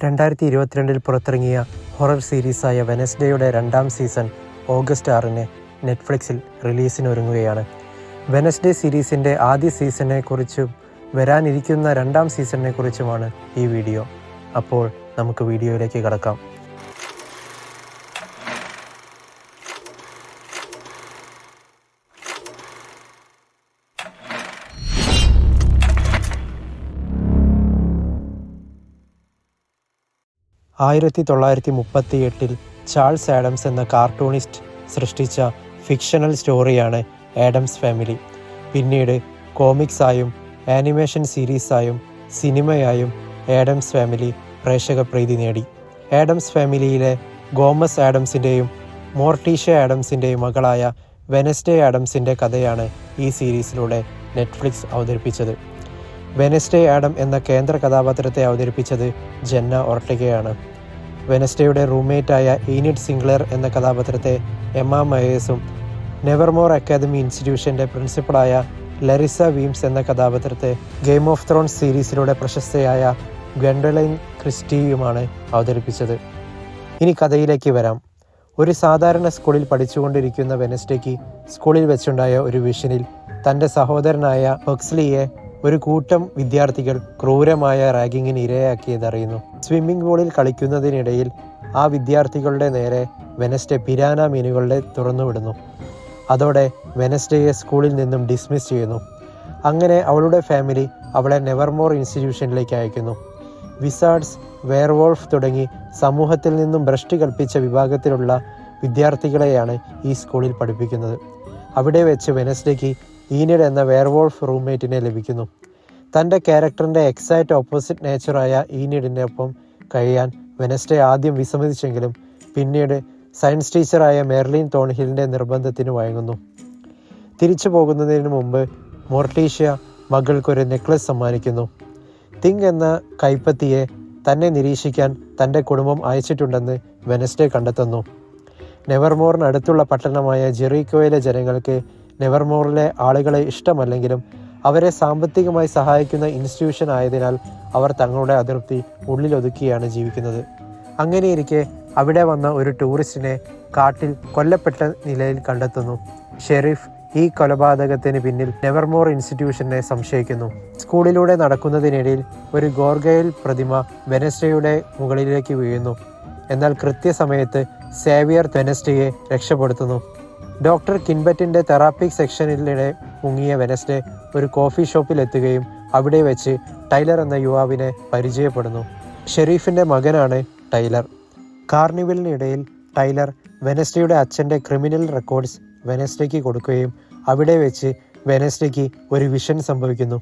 2022 പുറത്തിറങ്ങിയ horror സീരീസായ വെനസ്ഡേയുടെ 2ാം season August 6 നെറ്റ്ഫ്ലിക്സിൽ റിലീസിനൊരുങ്ങുകയാണ്. Wednesday സീരീസിൻ്റെ ആദ്യ സീസണിനെക്കുറിച്ചും വരാനിരിക്കുന്ന 2ാം സീസണിനെക്കുറിച്ചുമാണ് ഈ വീഡിയോ. അപ്പോൾ നമുക്ക് വീഡിയോയിലേക്ക് കടക്കാം. ൽ ചാൾസ് ആഡംസ് എന്ന കാർട്ടൂണിസ്റ്റ് സൃഷ്ടിച്ച ഫിക്ഷണൽ സ്റ്റോറിയാണ് ആഡംസ് ഫാമിലി. പിന്നീട് കോമിക്സായും ആനിമേഷൻ സീരീസായും സിനിമയായും ആഡംസ് ഫാമിലി പ്രേക്ഷക പ്രീതി നേടി. ആഡംസ് ഫാമിലിയിലെ ഗോമസ് ആഡംസിൻ്റെയും മോർട്ടീഷ്യ ആഡംസിൻ്റെയും മകളായ വെനസ്ഡേ ആഡംസിൻ്റെ കഥയാണ് ഈ സീരീസിലൂടെ നെറ്റ്ഫ്ലിക്സ് അവതരിപ്പിച്ചത്. വെനസ്ഡേ ആഡം എന്ന കേന്ദ്ര കഥാപാത്രത്തെ അവതരിപ്പിച്ചത് ജെന്ന ഓർട്ടഗയാണ്. വെനസ്ഡേയുടെ റൂംമേറ്റായ ഈനിഡ് സിംഗ്ലർ എന്ന കഥാപാത്രത്തെ എമ്മ മയേഴ്സും നെവർമോർ അക്കാദമി ഇൻസ്റ്റിറ്റ്യൂഷൻ്റെ പ്രിൻസിപ്പളായ ലറിസ വീംസ് എന്ന കഥാപാത്രത്തെ ഗെയിം ഓഫ് ത്രോൺസ് സീരീസിലൂടെ പ്രശസ്തയായ ഗ്വെൻഡോലൈൻ ക്രിസ്റ്റിയുമാണ് അവതരിപ്പിച്ചത്. ഇനി കഥയിലേക്ക് വരാം. ഒരു സാധാരണ സ്കൂളിൽ പഠിച്ചുകൊണ്ടിരിക്കുന്ന വെനസ്ഡേക്ക് സ്കൂളിൽ വെച്ചുണ്ടായ ഒരു വിഷനിൽ തൻ്റെ സഹോദരനായ ഹക്സ്ലിയെ ഒരു കൂട്ടം വിദ്യാർത്ഥികൾ ക്രൂരമായ റാഗിങ്ങിന് ഇരയാക്കിയതറിയുന്നു. സ്വിമ്മിംഗ് പൂളിൽ കളിക്കുന്നതിനിടയിൽ ആ വിദ്യാർത്ഥികളുടെ നേരെ വെനസ്ഡേ പിരാന മീനുകളെ തുറന്നുവിടുന്നു. അതോടെ വെനസ്ഡേയെ സ്കൂളിൽ നിന്നും ഡിസ്മിസ് ചെയ്യുന്നു. അങ്ങനെ അവളുടെ ഫാമിലി അവളെ നെവർമോർ ഇൻസ്റ്റിറ്റ്യൂഷനിലേക്ക് അയക്കുന്നു. വിസാർഡ്സ്, വെയർവോൾഫ് തുടങ്ങി സമൂഹത്തിൽ നിന്നും ഭ്രഷ്ട് കൽപ്പിച്ച വിഭാഗത്തിലുള്ള വിദ്യാർത്ഥികളെയാണ് ഈ സ്കൂളിൽ പഠിപ്പിക്കുന്നത്. അവിടെ വെച്ച് വെനസ്ഡേക്ക് ഈനിഡ് എന്ന വെയർവോൾഫ് റൂംമേറ്റിനെ ലഭിക്കുന്നു. തൻ്റെ ക്യാരക്ടറിൻ്റെ എക്സാക്റ്റ് ഓപ്പോസിറ്റ് നേച്ചറായ ഈനിഡിൻ്റെ ഒപ്പം കഴിയാൻ വെനസ്ഡേ ആദ്യം വിസമ്മതിച്ചെങ്കിലും പിന്നീട് സയൻസ് ടീച്ചറായ മെർലിൻ തോൺഹിലിൻ്റെ നിർബന്ധത്തിന് വഴങ്ങുന്നു. തിരിച്ചു പോകുന്നതിന് മുമ്പ് മോർട്ടീഷ്യ മകൾക്കൊരു നെക്ലസ് സമ്മാനിക്കുന്നു. തിങ് എന്ന കൈപ്പത്തിയെ തന്നെ നിരീക്ഷിക്കാൻ തൻ്റെ കുടുംബം അയച്ചിട്ടുണ്ടെന്ന് വെനസ്ഡേ കണ്ടെത്തുന്നു. നെവർമോറിനടുത്തുള്ള പട്ടണമായ ജെറീക്കോയിലെ ജനങ്ങൾക്ക് നെവർമോറിലെ ആളുകളെ ഇഷ്ടമല്ലെങ്കിലും അവരെ സാമ്പത്തികമായി സഹായിക്കുന്ന ഇൻസ്റ്റിറ്റ്യൂഷൻ ആയതിനാൽ അവർ തങ്ങളുടെ അതിർത്തി ഉള്ളിലൊതുക്കിയാണ് ജീവിക്കുന്നത്. അങ്ങനെയിരിക്കെ അവിടെ വന്ന ഒരു ടൂറിസ്റ്റിനെ കാട്ടിൽ കൊല്ലപ്പെട്ട നിലയിൽ കണ്ടെത്തുന്നു. ഷെരീഫ് ഈ കൊലപാതകത്തിന് പിന്നിൽ നെവർമോർ ഇൻസ്റ്റിറ്റ്യൂഷനെ സംശയിക്കുന്നു. സ്കൂളിലൂടെ നടക്കുന്നതിനിടയിൽ ഒരു ഗോർഗയിൽ പ്രതിമ വെനസ്ഡേയുടെ മുകളിലേക്ക് വീഴുന്നു. എന്നാൽ കൃത്യസമയത്ത് സേവിയർ വെനസ്ഡേയെ രക്ഷപ്പെടുത്തുന്നു. ഡോക്ടർ കിൻബറ്റിൻ്റെ തെറാപ്പിക് സെക്ഷനിലിടെ മുങ്ങിയ വെനസ്ഡേ ഒരു കോഫി ഷോപ്പിൽ എത്തുകയും അവിടെ വെച്ച് ടൈലർ എന്ന യുവാവിനെ പരിചയപ്പെടുന്നു. ഷെരീഫിൻ്റെ മകനാണ് ടൈലർ. കാർണിവലിനിടയിൽ ടൈലർ വെനസ്ഡേയുടെ അച്ഛൻ്റെ ക്രിമിനൽ റെക്കോർഡ്സ് വെനസ്ഡേക്ക് കൊടുക്കുകയും അവിടെ വെച്ച് വെനസ്ഡേക്ക് ഒരു വിഷൻ സംഭവിക്കുന്നു.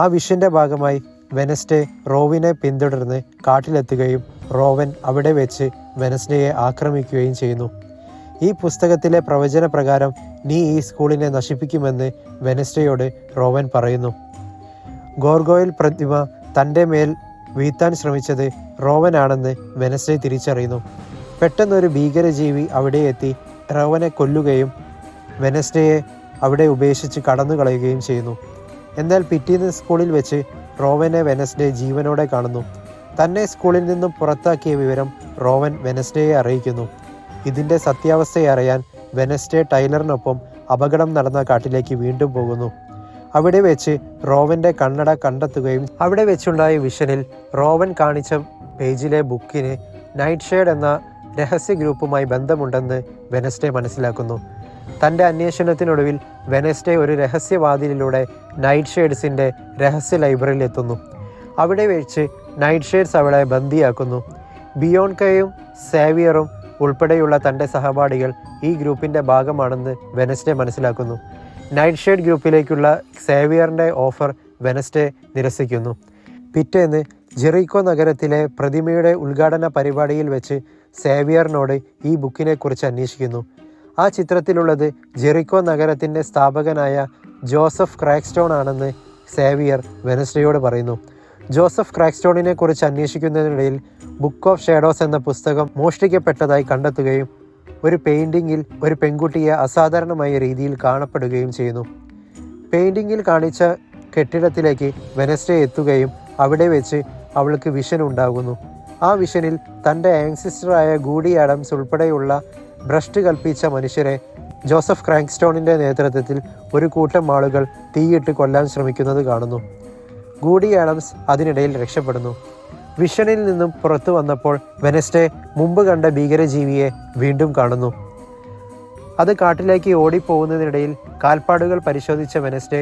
ആ വിഷൻ്റെ ഭാഗമായി വെനസ്ഡേ റോവിനെ പിന്തുടർന്ന് കാട്ടിലെത്തുകയും റോവൻ അവിടെ വെച്ച് വെനസ്ഡേയെ ആക്രമിക്കുകയും ചെയ്യുന്നു. ഈ പുസ്തകത്തിലെ പ്രവചന പ്രകാരം നീ ഈ സ്കൂളിനെ നശിപ്പിക്കുമെന്ന് വെനസ്ഡേയോട് റോവൻ പറയുന്നു. ഗോർഗോയിൽ പ്രതിമ തൻ്റെ മേൽ വീഴ്ത്താൻ ശ്രമിച്ചത് റോവനാണെന്ന് വെനസ്ഡേ തിരിച്ചറിയുന്നു. പെട്ടെന്നൊരു ഭീകരജീവി അവിടെ എത്തി റോവനെ കൊല്ലുകയും വെനസ്ഡേയെ അവിടെ ഉപേക്ഷിച്ച് കടന്നു കളയുകയും ചെയ്യുന്നു. എന്നാൽ പിറ്റേന്ന് സ്കൂളിൽ വെച്ച് റോവനെ വെനസ്ഡേ ജീവനോടെ കാണുന്നു. തന്നെ സ്കൂളിൽ നിന്നും പുറത്താക്കിയ വിവരം റോവൻ വെനസ്ഡേയെ അറിയിക്കുന്നു. ഇതിൻ്റെ സത്യാവസ്ഥയെ അറിയാൻ വെനസ്ഡേ ടൈലറിനൊപ്പം അപകടം നടന്ന കാട്ടിലേക്ക് വീണ്ടും പോകുന്നു. അവിടെ വെച്ച് റോവൻ്റെ കണ്ണട കണ്ടെത്തുകയും അവിടെ വെച്ചുണ്ടായ വിഷനിൽ റോവൻ കാണിച്ച പേജിലെ ബുക്കിന് നൈറ്റ് ഷെയ്ഡ് എന്ന രഹസ്യ ഗ്രൂപ്പുമായി ബന്ധമുണ്ടെന്ന് വെനസ്ഡേ മനസ്സിലാക്കുന്നു. തൻ്റെ അന്വേഷണത്തിനൊടുവിൽ വെനസ്ഡേ ഒരു രഹസ്യവാതിലിലൂടെ നൈറ്റ് ഷെയ്ഡ്സിൻ്റെ രഹസ്യ ലൈബ്രറിയിൽ എത്തുന്നു. അവിടെ വെച്ച് നൈറ്റ് ഷെയ്ഡ്സ് അവളെ ബന്ദിയാക്കുന്നു. ബിയോൺകയും സേവിയറും ഉൾപ്പെടെയുള്ള തൻ്റെ സഹപാഠികൾ ഈ ഗ്രൂപ്പിൻ്റെ ഭാഗമാണെന്ന് വെനസ്ഡേ മനസ്സിലാക്കുന്നു. നൈറ്റ് ഷെയ്ഡ് ഗ്രൂപ്പിലേക്കുള്ള സേവിയറിൻ്റെ ഓഫർ വെനസ്ഡേ നിരസിക്കുന്നു. പിറ്റേന്ന് ജെറീക്കോ നഗരത്തിലെ പ്രതിമയുടെ ഉദ്ഘാടന പരിപാടിയിൽ വെച്ച് സേവിയറിനോട് ഈ ബുക്കിനെക്കുറിച്ച് അന്വേഷിക്കുന്നു. ആ ചിത്രത്തിലുള്ളത് ജെറീക്കോ നഗരത്തിൻ്റെ സ്ഥാപകനായ ജോസഫ് ക്രാക്സ്റ്റോൺ ആണെന്ന് സേവിയർ വെനസ്ഡേയോട് പറയുന്നു. ജോസഫ് ക്രാക്സ്റ്റോണിനെ കുറിച്ച് അന്വേഷിക്കുന്നതിനിടയിൽ ബുക്ക് ഓഫ് ഷാഡോസ് എന്ന പുസ്തകം മോഷ്ടിക്കപ്പെട്ടതായി കണ്ടെത്തുകയും ഒരു പെയിൻറ്റിങ്ങിൽ ഒരു പെൺകുട്ടിയെ അസാധാരണമായ രീതിയിൽ കാണപ്പെടുകയും ചെയ്യുന്നു. പെയിൻറ്റിങ്ങിൽ കാണിച്ച കെട്ടിടത്തിലേക്ക് വെനസ്ഡേ എത്തുകയും അവിടെ വെച്ച് അവൾക്ക് വിഷൻ ഉണ്ടാകുന്നു. ആ വിഷനിൽ തൻ്റെ ആൻസിസ്റ്ററായ ഗൂഡി ആഡംസ് ഉൾപ്പെടെയുള്ള ഭ്രഷ്ട് കൽപ്പിച്ച മനുഷ്യരെ ജോസഫ് ക്രാങ്ക്സ്റ്റോണിൻ്റെ നേതൃത്വത്തിൽ ഒരു കൂട്ടം ആളുകൾ തീയിട്ട് കൊല്ലാൻ ശ്രമിക്കുന്നത് കാണുന്നു. ഗൂഡി ആഡംസ് അതിനിടയിൽ രക്ഷപ്പെടുന്നു. വിഷനിൽ നിന്നും പുറത്തു വന്നപ്പോൾ വെനസ്ഡേ മുമ്പ് കണ്ട ഭീകരജീവിയെ വീണ്ടും കാണുന്നു. അത് കാട്ടിലേക്ക് ഓടിപ്പോകുന്നതിനിടയിൽ കാൽപ്പാടുകൾ പരിശോധിച്ച വെനസ്ഡേ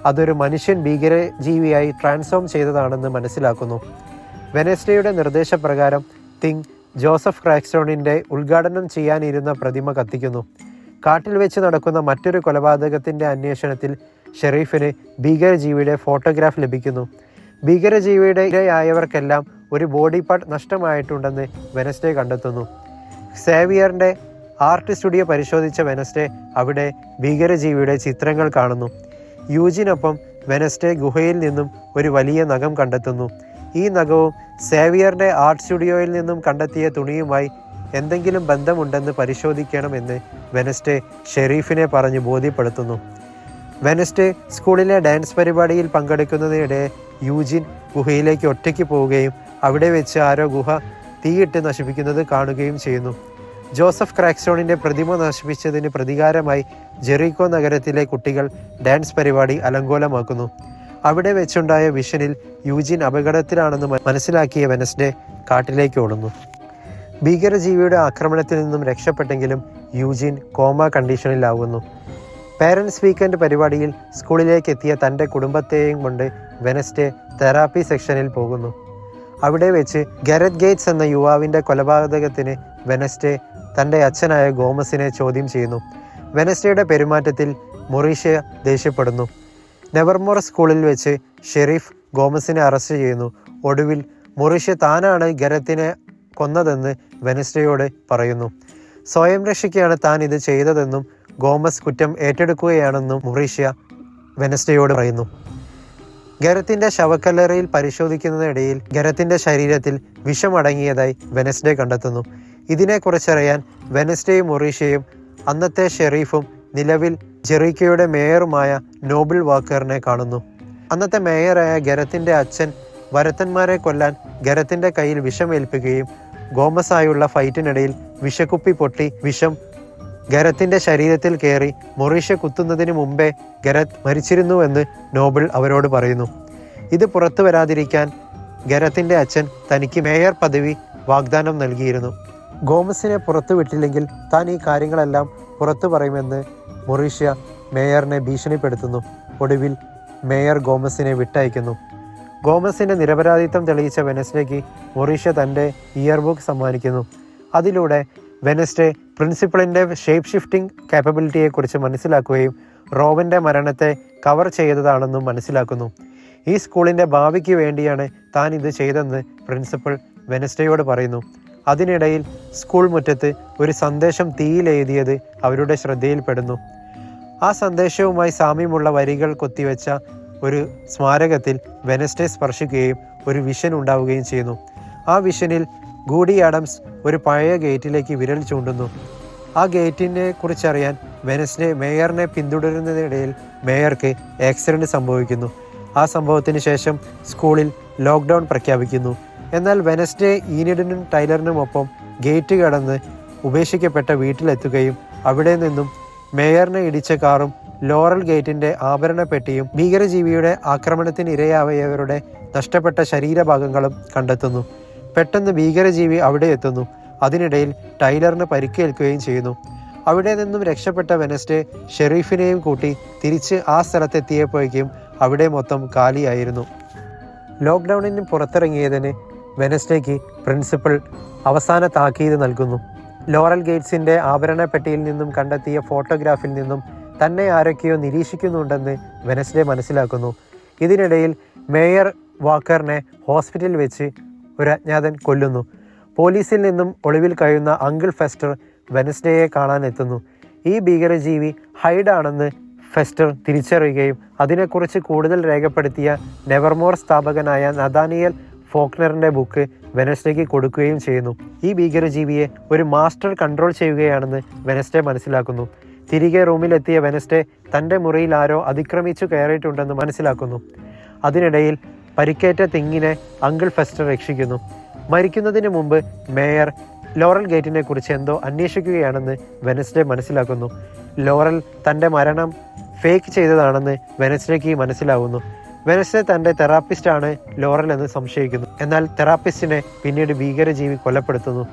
അതൊരു മനുഷ്യൻ ഭീകരജീവിയായി ട്രാൻസ്ഫോം ചെയ്തതാണെന്ന് മനസ്സിലാക്കുന്നു. വെനസ്ഡേയുടെ നിർദ്ദേശപ്രകാരം തിങ് ജോസഫ് ക്രാങ്ക്സ്റ്റോണിൻ്റെ ഉദ്ഘാടനം ചെയ്യാനിരുന്ന പ്രതിമ കത്തിക്കുന്നു. കാട്ടിൽ വെച്ച് നടക്കുന്ന മറ്റൊരു കൊലപാതകത്തിൻ്റെ അന്വേഷണത്തിൽ ഷെരീഫിന് ഭീകരജീവിയുടെ ഫോട്ടോഗ്രാഫ് ലഭിക്കുന്നു. ഭീകരജീവിയുടെ ഇരയായവർക്കെല്ലാം ഒരു ബോഡി പാർട്ട് നഷ്ടമായിട്ടുണ്ടെന്ന് വെനസ്ഡേ കണ്ടെത്തുന്നു. സേവിയറിൻ്റെ ആർട്ട് സ്റ്റുഡിയോ പരിശോധിച്ച വെനസ്ഡേ അവിടെ ഭീകരജീവിയുടെ ചിത്രങ്ങൾ കാണുന്നു. യൂജിനൊപ്പം വെനസ്ഡേ ഗുഹയിൽ നിന്നും ഒരു വലിയ നഖം കണ്ടെത്തുന്നു. ഈ നഖവും സേവിയറിൻ്റെ ആർട്ട് സ്റ്റുഡിയോയിൽ നിന്നും കണ്ടെത്തിയ തുണിയുമായി എന്തെങ്കിലും ബന്ധമുണ്ടെന്ന് പരിശോധിക്കണമെന്ന് വെനസ്ഡേ ഷെരീഫിനെ പറഞ്ഞ് ബോധ്യപ്പെടുത്തുന്നു. വെനസ്ഡേ സ്കൂളിലെ ഡാൻസ് പരിപാടിയിൽ പങ്കെടുക്കുന്നതിനിടെ യൂജിൻ ഗുഹയിലേക്ക് ഒറ്റയ്ക്ക് പോവുകയും അവിടെ വെച്ച് ആരോ ഗുഹ തീയിട്ട് നശിപ്പിക്കുന്നത് കാണുകയും ചെയ്യുന്നു. ജോസഫ് ക്രാങ്ക്സ്റ്റോണിൻ്റെ പ്രതിമ നശിപ്പിച്ചതിന് പ്രതികാരമായി ജെറിക്കോ നഗരത്തിലെ കുട്ടികൾ ഡാൻസ് പരിപാടി അലങ്കോലമാക്കുന്നു. അവിടെ വെച്ചുണ്ടായ വിഷനിൽ യൂജിൻ അപകടത്തിലാണെന്ന് മനസ്സിലാക്കിയ വെനസ്ഡേ കാട്ടിലേക്ക് ഓടുന്നു. ഭീകരജീവിയുടെ ആക്രമണത്തിൽ നിന്നും രക്ഷപ്പെട്ടെങ്കിലും യൂജിൻ കോമ കണ്ടീഷനിലാവുന്നു. പേരൻസ് വീക്കെൻഡ് പരിപാടിയിൽ സ്കൂളിലേക്ക് എത്തിയ തൻ്റെ കുടുംബത്തെയും കൊണ്ട് വെനസ്ഡേ തെറാപ്പി സെക്ഷനിൽ പോകുന്നു. അവിടെ വെച്ച് ഗരറ്റ് ഗേറ്റ്സ് എന്ന യുവാവിൻ്റെ കൊലപാതകത്തിന് വെനസ്ഡേ തൻ്റെ അച്ഛനായ ഗോമസിനെ ചോദ്യം ചെയ്യുന്നു. വെനസ്ഡേയുടെ പെരുമാറ്റത്തിൽ മൊറീഷ്യ ദേഷ്യപ്പെടുന്നു. നെവർമോർ സ്കൂളിൽ വെച്ച് ഷെരീഫ് ഗോമസിനെ അറസ്റ്റ് ചെയ്യുന്നു. ഒടുവിൽ മൊറീഷ്യ താനാണ് ഗരത്തിനെ കൊന്നതെന്ന് വെനസ്ഡേയോട് പറയുന്നു. സ്വയം രക്ഷയ്ക്കാണ് താൻ ഇത് ചെയ്തതെന്നും ഗോമസ് കുറ്റം ഏറ്റെടുക്കുകയാണെന്നും മൊറീഷ്യ വെനസ്ഡേയോട് പറയുന്നു. ഗരത്തിൻ്റെ ശവക്കല്ലറയിൽ പരിശോധിക്കുന്നതിനിടയിൽ ഗരത്തിൻ്റെ ശരീരത്തിൽ വിഷമടങ്ങിയതായി വെനസ്ഡേ കണ്ടെത്തുന്നു. ഇതിനെക്കുറിച്ചറിയാൻ വെനസ്ഡേയും മൊറീഷ്യയും അന്നത്തെ ഷെരീഫും നിലവിൽ ജെറിക്കോയുടെ മേയറുമായ നോബിൾ വാക്കറിനെ കാണുന്നു. അന്നത്തെ മേയറായ ഗരത്തിൻ്റെ അച്ഛൻ വരത്തന്മാരെ കൊല്ലാൻ ഗരത്തിൻ്റെ കയ്യിൽ വിഷമേൽപ്പിക്കുകയും ഗോമസായുള്ള ഫൈറ്റിനിടയിൽ വിഷക്കുപ്പി പൊട്ടി വിഷം ഗരത്തിൻ്റെ ശരീരത്തിൽ കയറി മൊറീഷ്യ കുത്തുന്നതിന് മുമ്പേ ഗരത്ത് മരിച്ചിരുന്നുവെന്ന് നോബിൾ അവരോട് പറയുന്നു. ഇത് പുറത്തു വരാതിരിക്കാൻ ഗരത്തിൻ്റെ അച്ഛൻ തനിക്ക് മേയർ പദവി വാഗ്ദാനം നൽകിയിരുന്നു. ഗോമസിനെ പുറത്തു വിട്ടില്ലെങ്കിൽ താൻ ഈ കാര്യങ്ങളെല്ലാം പുറത്തു പറയുമെന്ന് മൊറീഷ്യ മേയറിനെ ഭീഷണിപ്പെടുത്തുന്നു. ഒടുവിൽ മേയർ ഗോമസിനെ വിട്ടയക്കുന്നു. ഗോമസിൻ്റെ നിരപരാധിത്വം തെളിയിച്ച വെനസ്ഡേക്ക് മൊറീഷ്യ തൻ്റെ ഇയർ ബുക്ക് സമ്മാനിക്കുന്നു. അതിലൂടെ വെനസ്ഡേ പ്രിൻസിപ്പളിൻ്റെ ഷേപ്പ് ഷിഫ്റ്റിംഗ് കാപ്പബിലിറ്റിയെക്കുറിച്ച് മനസ്സിലാക്കുകയും റോവൻ്റെ മരണത്തെ കവർ ചെയ്തതാണെന്നും മനസ്സിലാക്കുന്നു. ഈ സ്കൂളിൻ്റെ ഭാവിക്ക് വേണ്ടിയാണ് താൻ ഇത് ചെയ്തതെന്ന് പ്രിൻസിപ്പൾ വെനസ്ഡേയോട് പറയുന്നു. അതിനിടയിൽ സ്കൂൾ മുറ്റത്ത് ഒരു സന്ദേശം തീയിലെഴുതിയത് അവരുടെ ശ്രദ്ധയിൽപ്പെടുന്നു. ആ സന്ദേശവുമായി സാമ്യമുള്ള വരികൾ കൊത്തിവെച്ച ഒരു സ്മാരകത്തിൽ വെനസ്ഡേ സ്പർശിക്കുകയും ഒരു വിഷൻ ഉണ്ടാവുകയും ചെയ്യുന്നു. ആ വിഷനിൽ ഗൂഡി ആഡംസ് ഒരു പഴയ ഗേറ്റിലേക്ക് വിരൽ ചൂണ്ടുന്നു. ആ ഗേറ്റിനെ കുറിച്ചറിയാൻ വെനസ്ഡേ മേയറിനെ പിന്തുടരുന്നതിനിടയിൽ മേയർക്ക് ആക്സിഡൻറ്റ് സംഭവിക്കുന്നു. ആ സംഭവത്തിന് ശേഷം സ്കൂളിൽ ലോക്ക്ഡൗൺ പ്രഖ്യാപിക്കുന്നു. എന്നാൽ വെനസ്ഡേ ഈനിഡിനും ടൈലറിനുമൊപ്പം ഗേറ്റ് കടന്ന് ഉപേക്ഷിക്കപ്പെട്ട വീട്ടിലെത്തുകയും അവിടെ നിന്നും മേയറിനെ ഇടിച്ച കാറും ലോറൽ ഗേറ്റിൻ്റെ ആഭരണപ്പെട്ടിയും ഭീകരജീവിയുടെ ആക്രമണത്തിന് ഇരയായവരുടെ നഷ്ടപ്പെട്ട ശരീരഭാഗങ്ങളും കണ്ടെത്തുന്നു. പെട്ടെന്ന് ഭീകരജീവി അവിടെ എത്തുന്നു. അതിനിടയിൽ ടൈലറിന് പരിക്കേൽക്കുകയും ചെയ്യുന്നു. അവിടെ നിന്നും രക്ഷപ്പെട്ട വെനസ്ഡേ ഷെരീഫിനെയും കൂട്ടി തിരിച്ച് ആ സ്ഥലത്തെത്തിയപ്പോഴേക്കും അവിടെ മൊത്തം കാലിയായിരുന്നു. ലോക്ക്ഡൗണിന് പുറത്തിറങ്ങിയതിന് വെനസ്ഡേക്ക് പ്രിൻസിപ്പൽ അവസാന താക്കീത് നൽകുന്നു. ലോറൽ ഗേറ്റ്സിൻ്റെ ആഭരണപ്പെട്ടിയിൽ നിന്നും കണ്ടെത്തിയ ഫോട്ടോഗ്രാഫിൽ നിന്നും തന്നെ ആരൊക്കെയോ നിരീക്ഷിക്കുന്നുണ്ടെന്ന് വെനസ്ഡേ മനസ്സിലാക്കുന്നു. ഇതിനിടയിൽ മേയർ വാക്കറിനെ ഹോസ്പിറ്റലിൽ വെച്ച് ഒരു അജ്ഞാതൻ കൊല്ലുന്നു. പോലീസിൽ നിന്നും ഒളിവിൽ കഴിയുന്ന അങ്കിൾ ഫെസ്റ്റർ വെനസ്ഡേയെ കാണാനെത്തുന്നു. ഈ ഭീകരജീവി ഹൈഡാണെന്ന് ഫെസ്റ്റർ തിരിച്ചറിയുകയും അതിനെക്കുറിച്ച് കൂടുതൽ രേഖപ്പെടുത്തിയ നെവർമോർ സ്ഥാപകനായ നഥാനിയൽ ഫോക്നറിൻ്റെ ബുക്ക് വെനസ്ഡേക്ക് കൊടുക്കുകയും ചെയ്യുന്നു. ഈ ഭീകരജീവിയെ ഒരു മാസ്റ്റർ കൺട്രോൾ ചെയ്യുകയാണെന്ന് വെനസ്ഡേ മനസ്സിലാക്കുന്നു. തിരികെ റൂമിലെത്തിയ വെനസ്ഡേ തൻ്റെ മുറിയിൽ ആരോ അതിക്രമിച്ചു കയറിയിട്ടുണ്ടെന്ന് മനസ്സിലാക്കുന്നു. അതിനിടയിൽ പരിക്കേറ്റ തിങ്ങിനെ അങ്കിൾ ഫെസ്റ്റർ രക്ഷിക്കുന്നു. മരിക്കുന്നതിന് മുമ്പ് മേയർ ലോറൽ ഗേറ്റിനെ കുറിച്ച് എന്തോ അന്വേഷിക്കുകയാണെന്ന് വെനസ്ഡേ മനസ്സിലാക്കുന്നു. ലോറൽ തൻ്റെ മരണം ഫേക്ക് ചെയ്തതാണെന്ന് വെനസ്ഡേക്ക് മനസ്സിലാവുന്നു. വെനസ്ഡേ തൻ്റെ തെറാപ്പിസ്റ്റാണ് ലോറൽ എന്ന് സംശയിക്കുന്നു. എന്നാൽ തെറാപ്പിസ്റ്റിനെ പിന്നീട് ഭീകരജീവി കൊലപ്പെടുത്തുന്നു.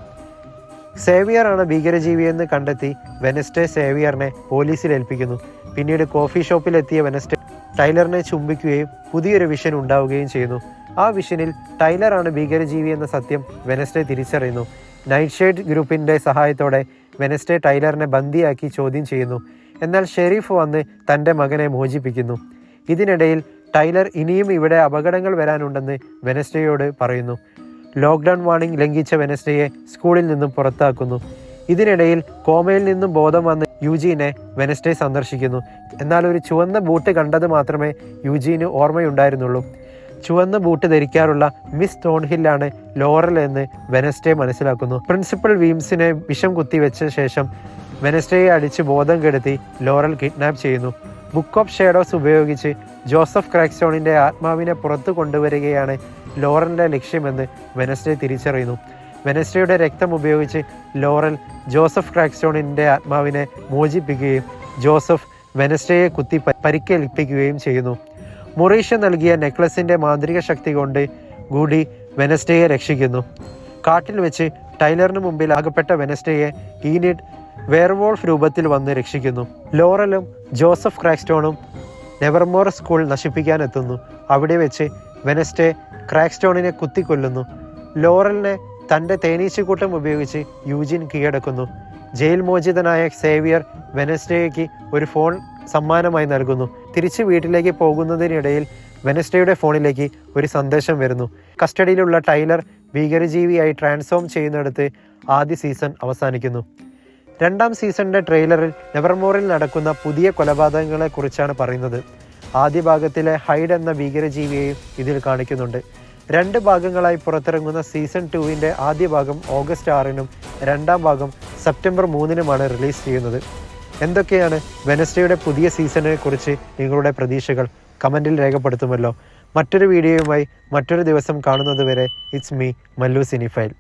സേവിയർ ആണ് ഭീകരജീവിയെന്ന് കണ്ടെത്തി വെനസ്ഡേ സേവിയറിനെ പോലീസിൽ ഏൽപ്പിക്കുന്നു. പിന്നീട് കോഫി ഷോപ്പിലെത്തിയ വെനസ്ഡേ ടൈലറിനെ ചുംബിക്കുകയും പുതിയൊരു വിഷൻ ഉണ്ടാവുകയും ചെയ്യുന്നു. ആ വിഷനിൽ ടൈലറാണ് ഭീകരജീവി എന്ന സത്യം വെനസ്ഡേ തിരിച്ചറിയുന്നു. നൈറ്റ് ഷെയ്ഡ് ഗ്രൂപ്പിൻ്റെ സഹായത്തോടെ വെനസ്ഡേ ടൈലറിനെ ബന്ദിയാക്കി ചോദ്യം ചെയ്യുന്നു. എന്നാൽ ഷെരീഫ് വന്ന് തൻ്റെ മകനെ മോചിപ്പിക്കുന്നു. ഇതിനിടയിൽ ടൈലർ ഇനിയും ഇവിടെ അപകടങ്ങൾ വരാനുണ്ടെന്ന് വെനസ്ഡേയോട് പറയുന്നു. ലോക്ക്ഡൗൺ വാർണിംഗ് ലംഘിച്ച വെനസ്ഡേയെ സ്കൂളിൽ നിന്നും പുറത്താക്കുന്നു. ഇതിനിടയിൽ കോമയിൽ നിന്നും ബോധം വന്ന് യൂജീനെ വെനസ്ഡേ സന്ദർശിക്കുന്നു. എന്നാൽ ഒരു ചുവന്ന ബൂട്ട് കണ്ടത് മാത്രമേ യൂജീന് ഓർമ്മയുണ്ടായിരുന്നുള്ളൂ. ചുവന്ന ബൂട്ട് ധരിക്കാറുള്ള മിസ് തോൺഹില്ലാണ് ലോറൽ എന്ന് വെനസ്ഡേ മനസ്സിലാക്കുന്നു. പ്രിൻസിപ്പൽ വീംസിനെ വിഷം കുത്തിവെച്ച ശേഷം വെനസ്ഡേയെ അടിച്ച് ബോധം കെടുത്തി ലോറൽ കിഡ്നാപ്പ് ചെയ്യുന്നു. ബുക്ക് ഓഫ് ഷേഡോസ് ഉപയോഗിച്ച് ജോസഫ് ക്രാക്സ്റ്റോണിൻ്റെ ആത്മാവിനെ പുറത്തു കൊണ്ടുവരികയാണ് ലോറലിൻ്റെ ലക്ഷ്യമെന്ന് വെനസ്ഡേ തിരിച്ചറിയുന്നു. വെനസ്ഡേയുടെ രക്തം ഉപയോഗിച്ച് ലോറൽ ജോസഫ് ക്രാക്സ്റ്റോണിൻ്റെ ആത്മാവിനെ മോചിപ്പിക്കുകയും ജോസഫ് വെനസ്ഡേയെ കുത്തി പരിക്കേൽപ്പിക്കുകയും ചെയ്യുന്നു. മൊറീഷ്യ നൽകിയ നെക്ലസിൻ്റെ മാന്ത്രിക ശക്തി കൊണ്ട് ഗൂഡി വെനസ്ഡേയെ രക്ഷിക്കുന്നു. കാട്ടിൽ വെച്ച് ടൈലറിന് മുമ്പിൽ അകപ്പെട്ട വെനസ്ഡേയെ ഈനിഡ് വെയർവോൾഫ് രൂപത്തിൽ വന്ന് രക്ഷിക്കുന്നു. ലോറലും ജോസഫ് ക്രാക്സ്റ്റോണും നെവർമോർ സ്കൂൾ നശിപ്പിക്കാനെത്തുന്നു. അവിടെ വെച്ച് വെനസ്ഡേ ക്രാക്സ്റ്റോണിനെ കുത്തിക്കൊല്ലുന്നു. ലോറലിനെ തൻ്റെ തേനീച്ചക്കൂട്ടം ഉപയോഗിച്ച് യൂജിൻ കീഴടക്കുന്നു. ജയിൽ മോചിതനായ സേവിയർ വെനസ്ഡേക്ക് ഒരു ഫോൺ സമ്മാനമായി നൽകുന്നു. തിരിച്ച് വീട്ടിലേക്ക് പോകുന്നതിനിടയിൽ വെനസ്ഡേയുടെ ഫോണിലേക്ക് ഒരു സന്ദേശം വരുന്നു. കസ്റ്റഡിയിലുള്ള ടൈലർ ഭീകരജീവിയായി ട്രാൻസ്ഫോം ചെയ്യുന്നിടത്ത് ആദ്യ സീസൺ അവസാനിക്കുന്നു. രണ്ടാം സീസണിൻ്റെ ട്രെയിലറിൽ നെവർമോറിൽ നടക്കുന്ന പുതിയ കൊലപാതകങ്ങളെക്കുറിച്ചാണ് പറയുന്നത്. ആദ്യ ഭാഗത്തിലെ ഹൈഡ് എന്ന ഭീകരജീവിയെയും ഇതിൽ കാണിക്കുന്നുണ്ട്. 2 ഭാഗങ്ങളായി പുറത്തിറങ്ങുന്ന സീസൺ 2വിൻ്റെ ആദ്യ ഭാഗം ഓഗസ്റ്റ് 6-നും രണ്ടാം ഭാഗം സെപ്റ്റംബർ 3-നുമാണ് റിലീസ് ചെയ്യുന്നത്. എന്തൊക്കെയാണ് വെനസ്ഡേയുടെ പുതിയ സീസണിനെ കുറിച്ച് നിങ്ങളുടെ പ്രതീക്ഷകൾ കമൻറ്റിൽ രേഖപ്പെടുത്തുമല്ലോ. മറ്റൊരു വീഡിയോയുമായി മറ്റൊരു ദിവസം കാണുന്നത് വരെ ഇറ്റ്സ് മീ മല്ലു സിനിഫൈൽ.